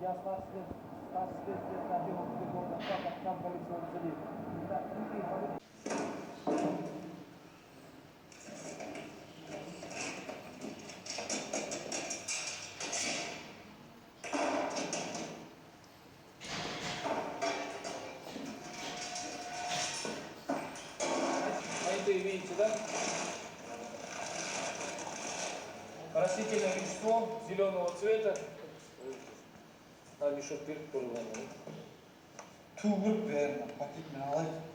Я старший лет ходил в города, там полиция сидит. Так, а это видите, да? Растительное вещество зеленого цвета. А мешок перед порыванием. Tuğur be, patik mi alayım?